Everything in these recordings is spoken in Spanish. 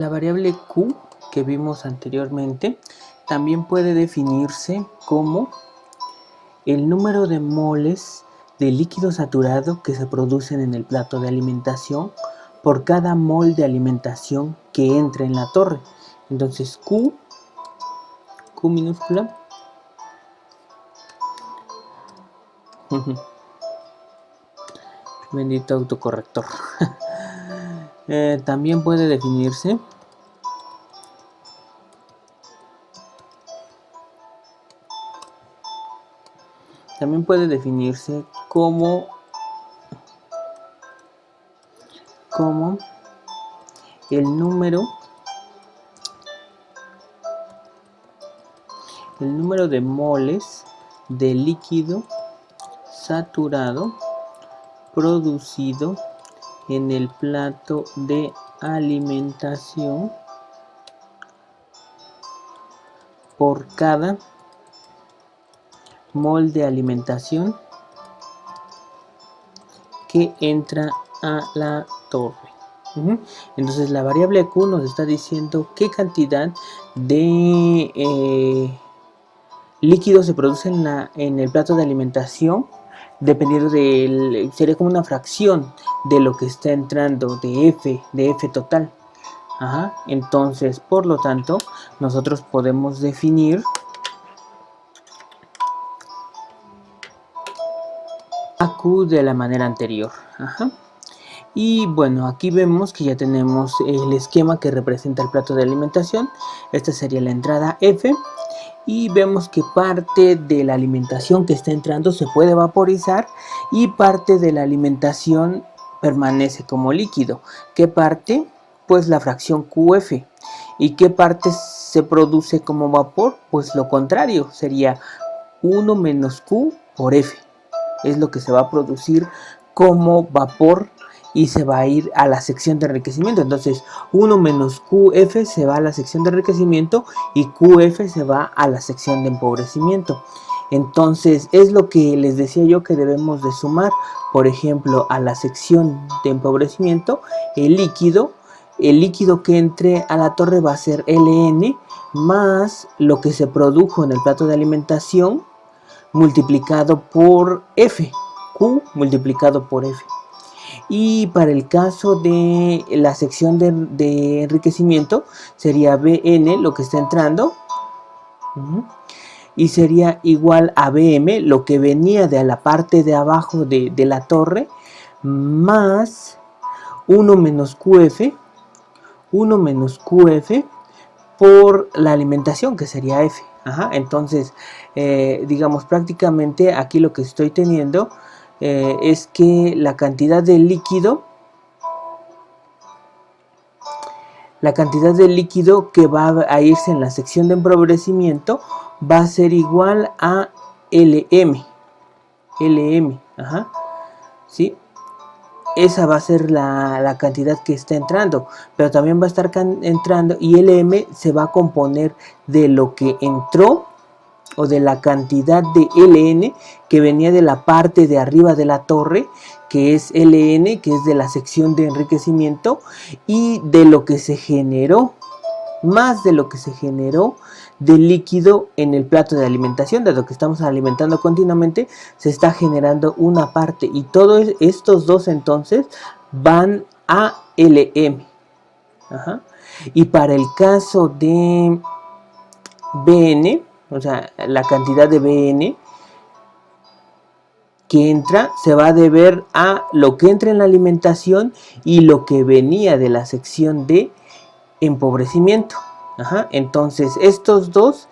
La variable Q que vimos anteriormente también puede definirse como el número de moles de líquido saturado que se producen en el plato de alimentación por cada mol de alimentación que entra en la torre. Entonces Q minúscula bendito autocorrector. También puede definirse como el número de moles de líquido saturado producido en el plato de alimentación por cada mol de alimentación que entra a la torre. Entonces la variable Q nos está diciendo qué cantidad de líquido se produce en el plato de alimentación, dependiendo sería como una fracción de lo que está entrando de F total. Entonces, por lo tanto, nosotros podemos definir a Q de la manera anterior. Y bueno, aquí vemos que ya tenemos el esquema que representa el plato de alimentación. Esta sería la entrada F. Y vemos que parte de la alimentación que está entrando se puede vaporizar y parte de la alimentación permanece como líquido. ¿Qué parte? Pues la fracción QF. ¿Y qué parte se produce como vapor? Pues lo contrario, sería 1 menos Q por F. Es lo que se va a producir como vapor y se va a ir a la sección de enriquecimiento. Entonces 1 menos QF se va a la sección de enriquecimiento y QF se va a la sección de empobrecimiento. Entonces es lo que les decía yo que debemos de sumar. Por ejemplo, a la sección de empobrecimiento, el líquido que entre a la torre va a ser Ln más lo que se produjo en el plato de alimentación multiplicado por F. Q multiplicado por F. Y para el caso de la sección de enriquecimiento sería Bn, lo que está entrando, y sería igual a Bm, lo que venía de la parte de abajo de la torre, más 1 menos QF por la alimentación, que sería F. Entonces, digamos, prácticamente aquí lo que estoy teniendo es que la cantidad de líquido que va a irse en la sección de empobrecimiento va a ser igual a Lm. ¿Sí? Esa va a ser la cantidad que está entrando, pero también va a estar entrando y Lm se va a componer de lo que entró o de la cantidad de Ln que venía de la parte de arriba de la torre, que es Ln, que es de la sección de enriquecimiento, y de lo que se generó, más de lo que se generó de líquido en el plato de alimentación. Dado que estamos alimentando continuamente, se está generando una parte, y todos estos dos entonces van a Lm. Y para el caso de Bn, o sea, la cantidad de Bn que entra se va a deber a lo que entra en la alimentación y lo que venía de la sección de empobrecimiento. Entonces estos dos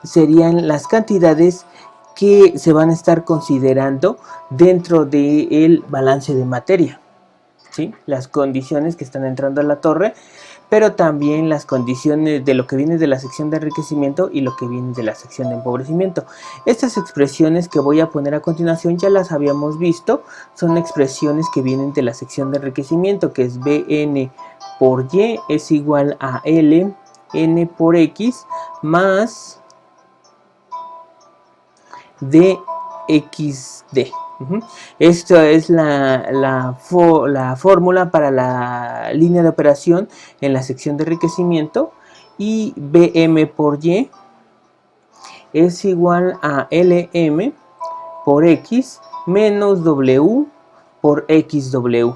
serían las cantidades que se van a estar considerando dentro del balance de materia, ¿sí? Las condiciones que están entrando a la torre, pero también las condiciones de lo que viene de la sección de enriquecimiento y lo que viene de la sección de empobrecimiento. Estas expresiones que voy a poner a continuación ya las habíamos visto, son expresiones que vienen de la sección de enriquecimiento, que es Bn por Y es igual a L n por X más dxd. Esto es la fórmula para la línea de operación en la sección de enriquecimiento, y Bm por Y es igual a Lm por X menos W por XW.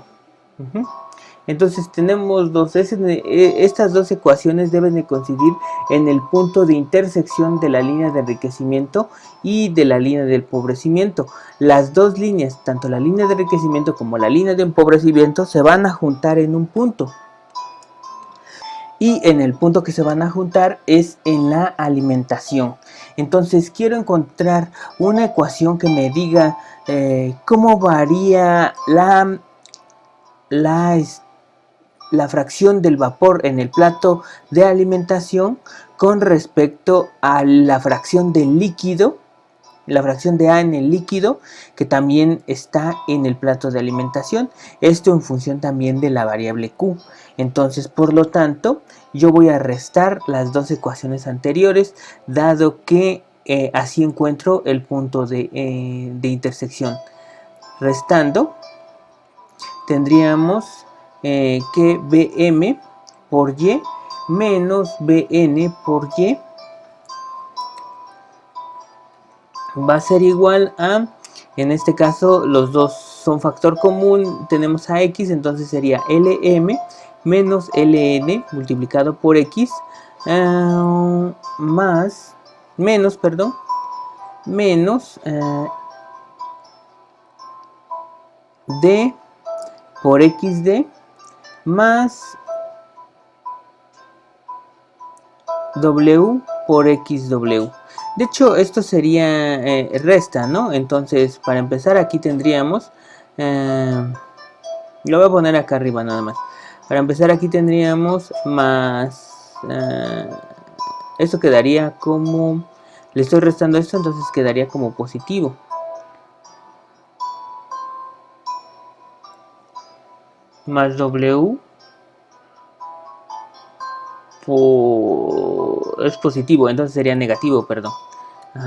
Entonces tenemos estas dos ecuaciones deben de coincidir en el punto de intersección de la línea de enriquecimiento y de la línea de empobrecimiento. Las dos líneas, tanto la línea de enriquecimiento como la línea de empobrecimiento, se van a juntar en un punto. Y en el punto que se van a juntar es en la alimentación. Entonces quiero encontrar una ecuación que me diga cómo varía la fracción del vapor en el plato de alimentación con respecto a la fracción del líquido, la fracción de A en el líquido, que también está en el plato de alimentación. Esto en función también de la variable Q. Entonces, por lo tanto, yo voy a restar las dos ecuaciones anteriores, dado que así encuentro el punto de intersección. Restando, tendríamos que Bm por Y menos Bn por Y va a ser igual a, en este caso los dos son factor común, tenemos a X, entonces sería Lm menos Ln multiplicado por X menos D por XD más W por XW. De hecho, esto sería resta, ¿no? Entonces, para empezar, aquí tendríamos, lo voy a poner acá arriba nada más. Para empezar, aquí tendríamos más, esto quedaría como, le estoy restando esto, entonces quedaría como positivo. Más W es positivo, entonces sería negativo, perdón.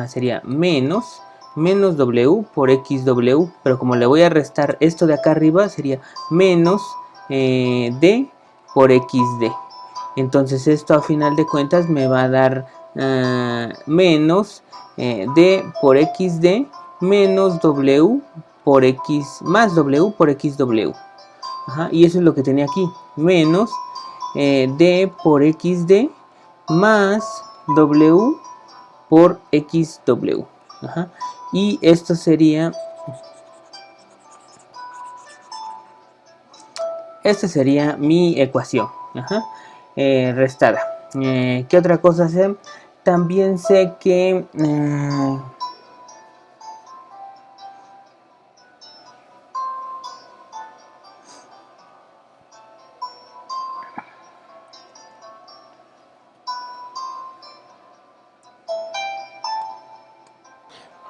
Sería menos W por XW, pero como le voy a restar esto de acá arriba, sería menos D por XD. Entonces esto a final de cuentas me va a dar menos D por XD menos W por X más W por XW. Y eso es lo que tenía aquí, menos D por XD más W por XW. Y esto sería, esta sería mi ecuación restada. ¿Qué otra cosa sé? También sé que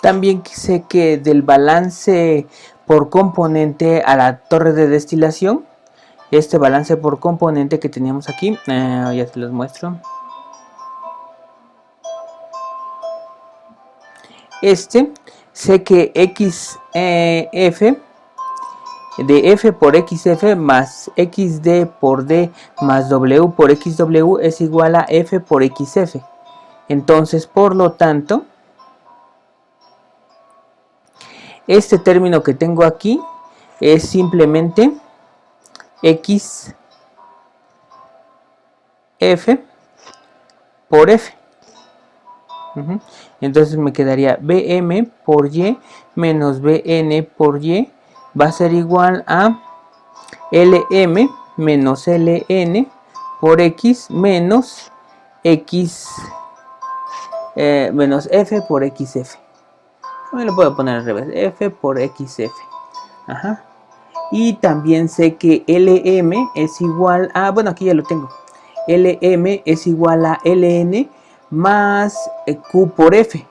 también sé que del balance por componente a la torre de destilación, este balance por componente que teníamos aquí, ya se los muestro. Sé que XF de F por XF más XD por D más W por XW es igual a F por XF. Entonces, por lo tanto, este término que tengo aquí es simplemente XF por F. Entonces me quedaría Bm por Y menos Bn por Y va a ser igual a Lm menos Ln por X menos menos F por XF. Me lo puedo poner al revés, F por XF. Y también sé que Lm es igual a, bueno, aquí ya lo tengo, Lm es igual a Ln más Q por F.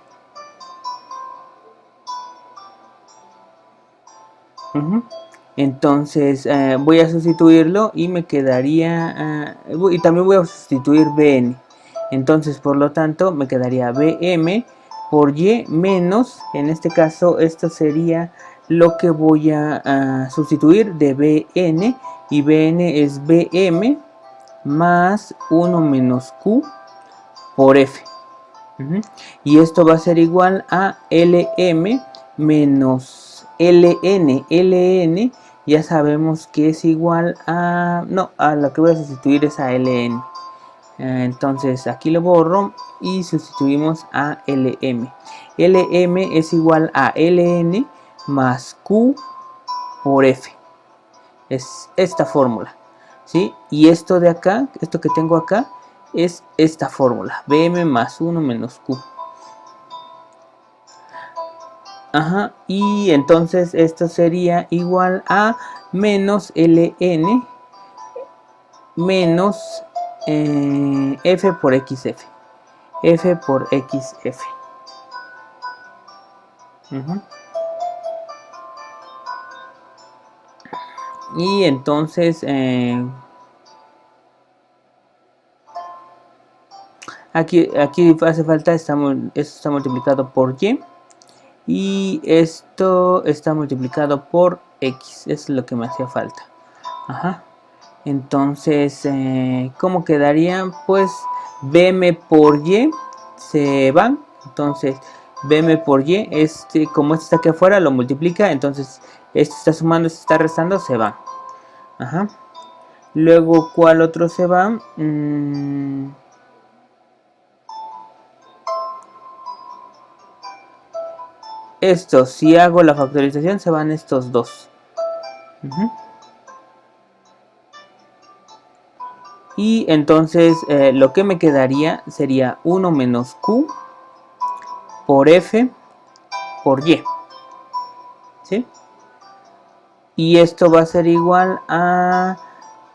Entonces voy a sustituirlo y me quedaría, y también voy a sustituir Bn. Entonces, por lo tanto, me quedaría Bm por Y menos, en este caso, esto sería lo que voy a sustituir de Bn, y Bn es Bm más 1 menos Q por F. Y esto va a ser igual a Lm menos Ln. Ln ya sabemos que es igual a... no, a lo que voy a sustituir es a Ln. Entonces aquí lo borro y sustituimos a Lm. Lm es igual a Ln más Q por F. Es esta fórmula, ¿sí? Y esto de acá, esto que tengo acá, es esta fórmula, Bm más 1 menos Q. Ajá, y entonces esto sería igual a menos Ln menos F por XF. F por XF. Y entonces aquí hace falta, esto está multiplicado por Y. Y esto está multiplicado por X. Eso es lo que me hacía falta. Ajá. Entonces, ¿cómo quedaría? Pues Bm por Y se van. Entonces, Bm por Y, como este está aquí afuera, lo multiplica. Entonces, este está sumando, este está restando, se van. Ajá. Luego, ¿cuál otro se va? Estos, si hago la factorización, se van estos dos. Y entonces lo que me quedaría sería 1 menos Q por F por Y. ¿Sí? Y esto va a ser igual a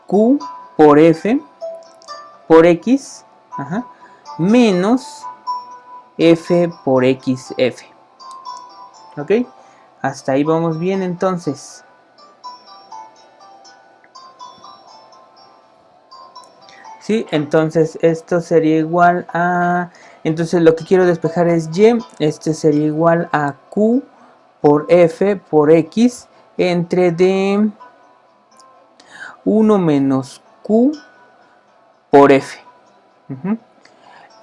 Q por F por X, menos F por XF. ¿Ok? Hasta ahí vamos bien entonces. ¿Sí? Entonces esto sería igual a... Entonces lo que quiero despejar es Y. Este sería igual a Q por F por X entre D 1 menos Q por F.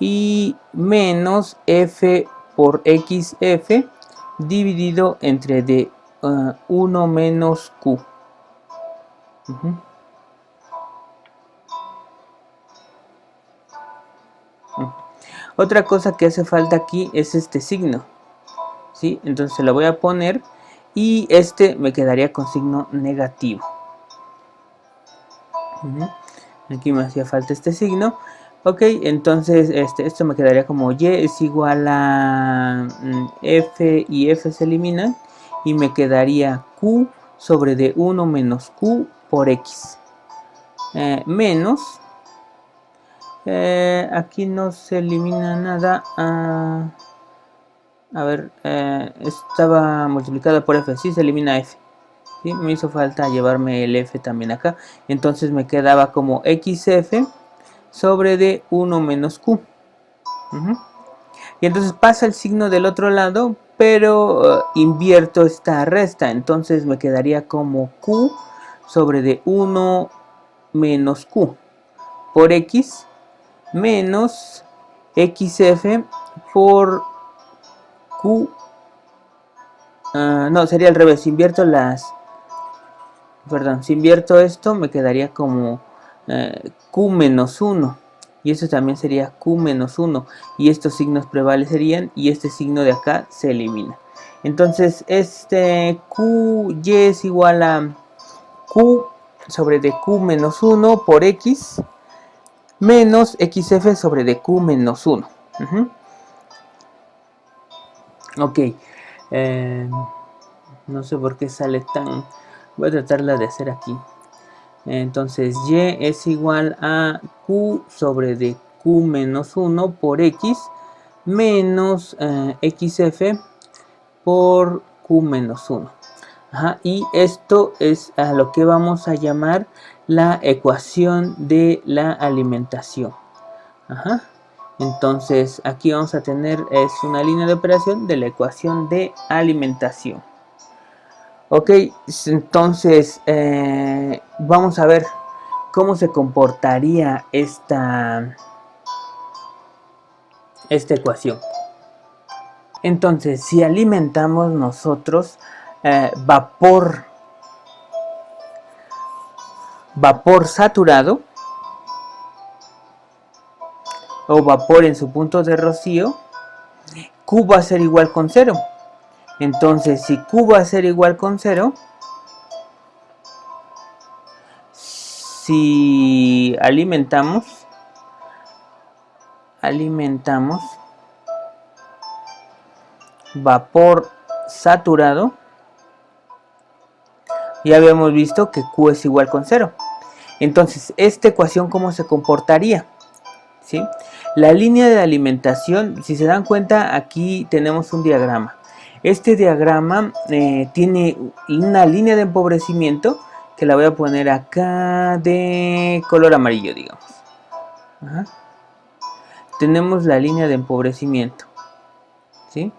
Y menos F por XF dividido entre D 1 menos Q. Otra cosa que hace falta aquí es este signo, ¿sí? Entonces lo voy a poner y este me quedaría con signo negativo. Aquí me hacía falta este signo. Ok, entonces esto me quedaría como Y es igual a F y F se eliminan y me quedaría Q sobre D1 menos Q por X menos aquí no se elimina nada. A ver, estaba multiplicado por F, sí se elimina F. ¿Sí? Me hizo falta llevarme el F también acá. Entonces me quedaba como XF sobre D1 menos Q. Y entonces pasa el signo del otro lado, pero invierto esta resta. Entonces me quedaría como Q sobre D1 menos Q por X menos XF por Q. No, sería al revés. Si invierto si invierto esto, me quedaría como Q menos 1. Y esto también sería Q menos 1. Y estos signos prevalecerían y este signo de acá se elimina. Entonces, este QY es igual a Q sobre DQ menos 1 por X menos XF sobre DQ menos 1. Ok. No sé por qué sale tan... Voy a tratarla de hacer aquí. Entonces Y es igual a Q sobre DQ menos 1 por X menos XF por Q menos 1. Y esto es a lo que vamos a llamar la ecuación de la alimentación. Entonces aquí vamos a tener, es una línea de operación de la ecuación de alimentación. Ok, entonces vamos a ver cómo se comportaría esta ecuación. Entonces, si alimentamos nosotros vapor saturado o vapor en su punto de rocío, Q va a ser igual con 0. Entonces, si Q va a ser igual con 0, si alimentamos vapor saturado, ya habíamos visto que Q es igual con 0. Entonces, esta ecuación, ¿cómo se comportaría? ¿Sí? La línea de alimentación, si se dan cuenta, aquí tenemos un diagrama. Este diagrama tiene una línea de empobrecimiento que la voy a poner acá de color amarillo, digamos. Ajá. Tenemos la línea de empobrecimiento, ¿sí?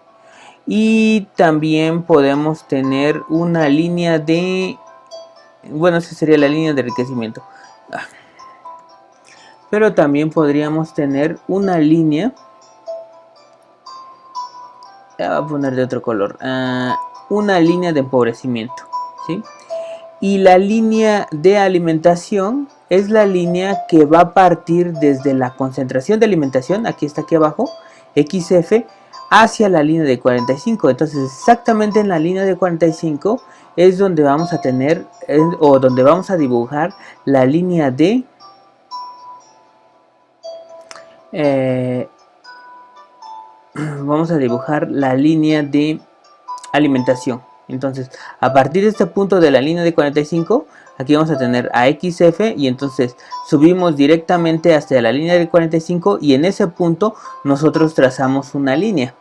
Y también podemos tener una línea de... Bueno, esa sería la línea de enriquecimiento. Pero también podríamos tener una línea... voy a poner de otro color. Una línea de empobrecimiento, ¿sí? Y la línea de alimentación es la línea que va a partir desde la concentración de alimentación, aquí está aquí abajo, XF, hacia la línea de 45. Entonces exactamente en la línea de 45 es donde vamos a tener o donde vamos a dibujar la línea de vamos a dibujar la línea de alimentación. Entonces, a partir de este punto de la línea de 45, aquí vamos a tener a XF y entonces subimos directamente hasta la línea de 45 y en ese punto nosotros trazamos una línea,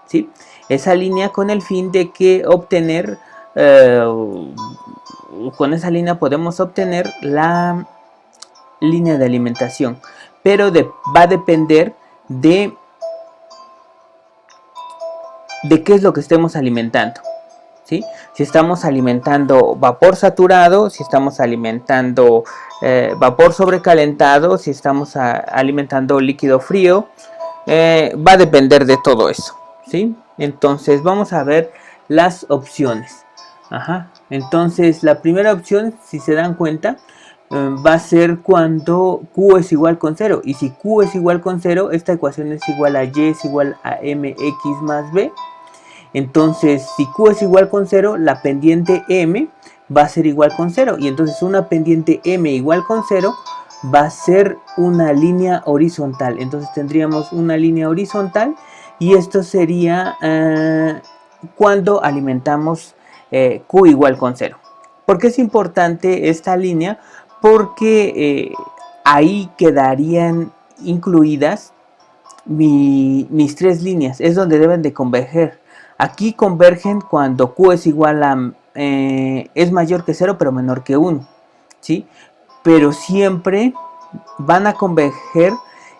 ¿sí? Esa línea con el fin de que obtener, con esa línea podemos obtener la línea de alimentación, pero va a depender de qué es lo que estemos alimentando, ¿sí? Si estamos alimentando vapor saturado, si estamos alimentando vapor sobrecalentado, si estamos alimentando líquido frío, va a depender de todo eso, ¿sí? Entonces vamos a ver las opciones. Ajá. Entonces la primera opción, si se dan cuenta, va a ser cuando Q es igual con 0. Y si Q es igual con 0, esta ecuación es igual a Y es igual a mx más b. Entonces, si Q es igual con 0, la pendiente M va a ser igual con 0. Y entonces una pendiente M igual con 0 va a ser una línea horizontal. Entonces tendríamos una línea horizontal y esto sería cuando alimentamos Q igual con 0. ¿Por qué es importante esta línea? Porque ahí quedarían incluidas mis tres líneas. Es donde deben de converger. Aquí convergen cuando Q es igual a... es mayor que 0 pero menor que 1. ¿Sí? Pero siempre van a converger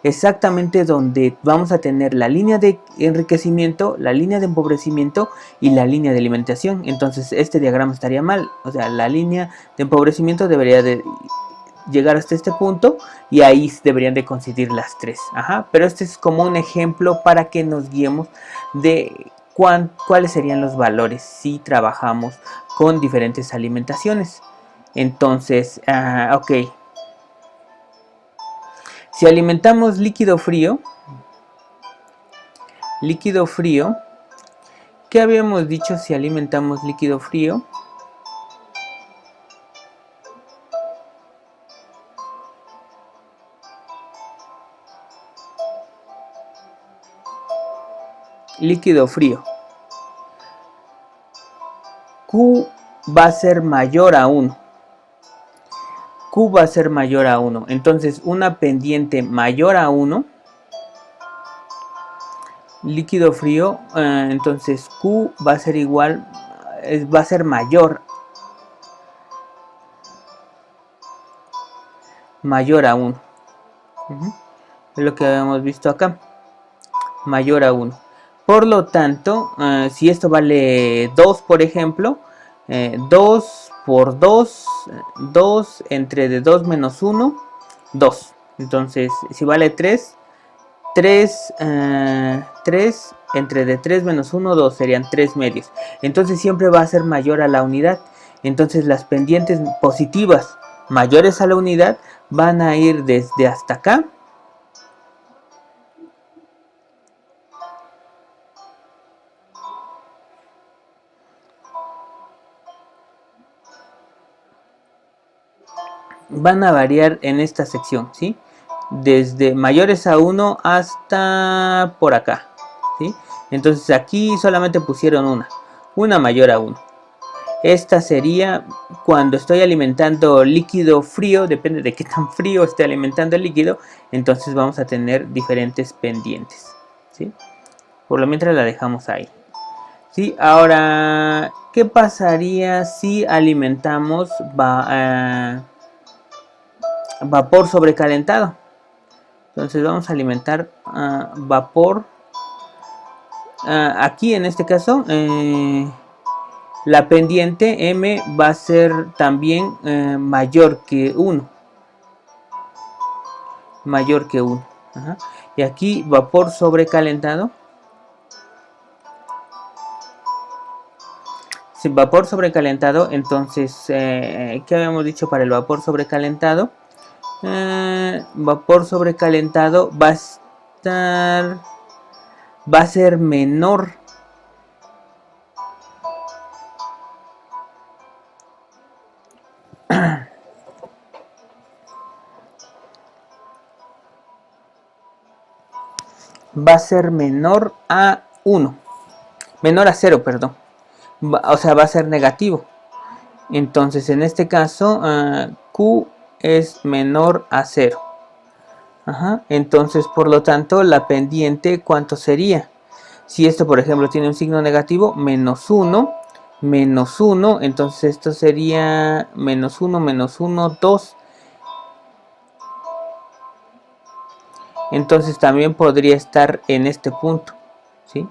exactamente donde vamos a tener la línea de enriquecimiento, la línea de empobrecimiento y la línea de alimentación. Entonces este diagrama estaría mal. O sea, la línea de empobrecimiento debería de llegar hasta este punto y ahí deberían de coincidir las tres. Ajá, pero este es como un ejemplo para que nos guiemos de cuáles serían los valores si trabajamos con diferentes alimentaciones. Entonces, ok. Si alimentamos líquido frío, ¿qué habíamos dicho si alimentamos líquido frío? Líquido frío. Q va a ser mayor a 1. Q va a ser mayor a 1. Entonces, una pendiente mayor a 1, líquido frío, entonces Q va a ser igual, va a ser mayor a 1. Es lo que habíamos visto acá. Mayor a 1. Por lo tanto, si esto vale 2, por ejemplo, 2 por 2, 2 entre de 2 menos 1, 2. Entonces, si vale 3, 3 entre de 3 menos 1, 2 serían 3 medios. Entonces siempre va a ser mayor a la unidad. Entonces las pendientes positivas mayores a la unidad van a ir desde hasta acá. Van a variar en esta sección, ¿sí? Desde mayores a 1 hasta por acá, ¿sí? Entonces aquí solamente pusieron una mayor a 1. Esta sería cuando estoy alimentando líquido frío, depende de qué tan frío esté alimentando el líquido, entonces vamos a tener diferentes pendientes, ¿sí? Por lo mientras la dejamos ahí. ¿Sí? Ahora, ¿qué pasaría si alimentamos vapor sobrecalentado? Entonces vamos a alimentar vapor. Aquí en este caso, la pendiente M va a ser también mayor que 1. Mayor que 1. Ajá. Y aquí vapor sobrecalentado. Si vapor sobrecalentado, entonces, ¿qué habíamos dicho para el vapor sobrecalentado? Vapor sobrecalentado va a ser menor va a ser menor a 1, menor a 0, perdón. O sea, va a ser negativo. Entonces, en este caso, Q es menor a 0. Ajá. Entonces, por lo tanto, la pendiente, ¿cuánto sería? Si esto, por ejemplo, tiene un signo negativo, menos 1, menos 1, entonces esto sería menos 1, menos 1, 2. Entonces también podría estar en este punto, ¿sí?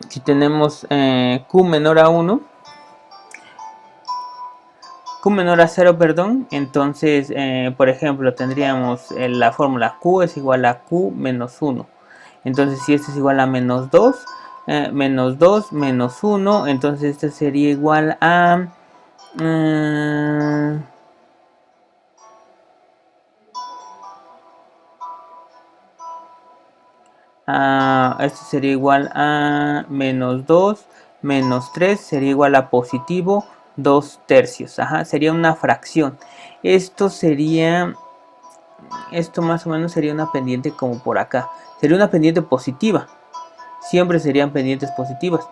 Si tenemos Q menor a 1, Q menor a 0, perdón, entonces, por ejemplo, tendríamos la fórmula Q es igual a Q menos 1. Entonces, si esto es igual a menos 2, menos 2, menos 1, entonces esto sería igual a... esto sería igual a menos 2, menos 3, sería igual a positivo 2 tercios. Ajá, sería una fracción. Esto más o menos sería una pendiente como por acá. Sería una pendiente positiva. Siempre serían pendientes positivas.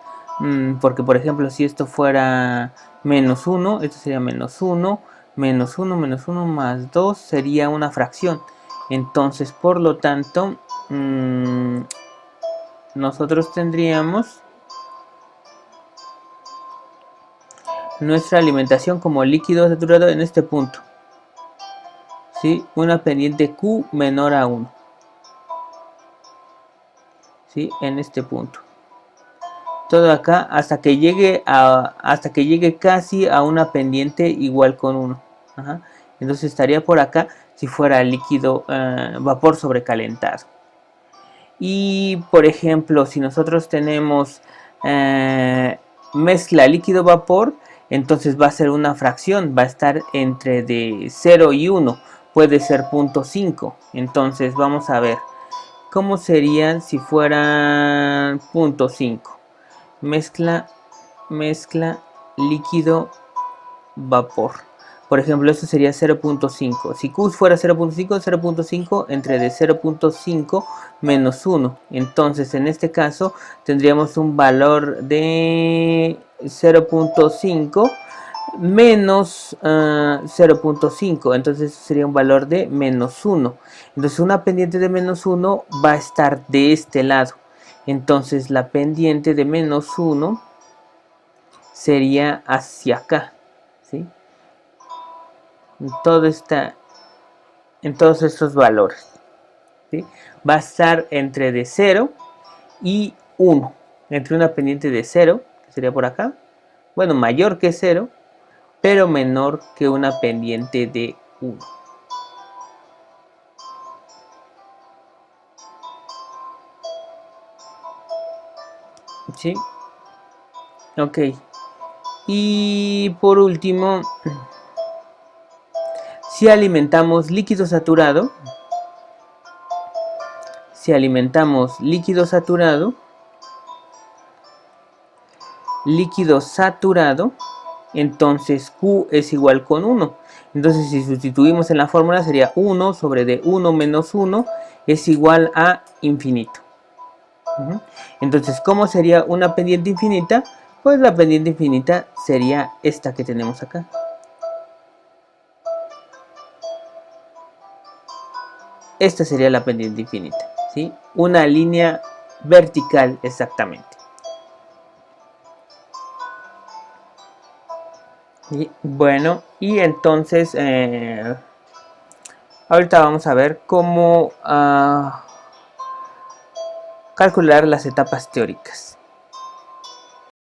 Porque, por ejemplo, si esto fuera menos 1, esto sería menos 1, menos 1, menos 1 más 2 sería una fracción. Entonces, por lo tanto, nosotros tendríamos nuestra alimentación como líquido saturado en este punto, ¿sí? Una pendiente Q menor a 1, ¿sí? En este punto. Todo acá hasta que llegue casi a una pendiente igual con 1. Ajá. Entonces estaría por acá si fuera líquido vapor sobrecalentado. Y por ejemplo, si nosotros tenemos mezcla líquido-vapor, entonces va a ser una fracción, va a estar entre de 0 y 1, puede ser 0.5. Entonces vamos a ver cómo serían si fueran 0.5. Mezcla líquido-vapor. Por ejemplo, esto sería 0.5. Si Q fuera 0.5, 0.5 entre de 0.5 menos 1. Entonces, en este caso, tendríamos un valor de 0.5 menos 0.5. Entonces, sería un valor de menos 1. Entonces, una pendiente de menos 1 va a estar de este lado. Entonces, la pendiente de menos 1 sería hacia acá, ¿sí? En todos estos valores, ¿sí? va a estar entre de 0 y 1, entre una pendiente de 0, que sería por acá, bueno, mayor que 0, pero menor que una pendiente de 1. ¿Sí? Ok. Y por último, si alimentamos líquido saturado, líquido saturado, entonces Q es igual con 1. Entonces si sustituimos en la fórmula sería 1 sobre de 1 menos 1 es igual a infinito. Entonces, ¿cómo sería una pendiente infinita? Pues la pendiente infinita sería esta que tenemos acá. Esta sería la pendiente infinita, ¿sí? Una línea vertical exactamente. Y bueno, y entonces ahorita vamos a ver cómo calcular las etapas teóricas.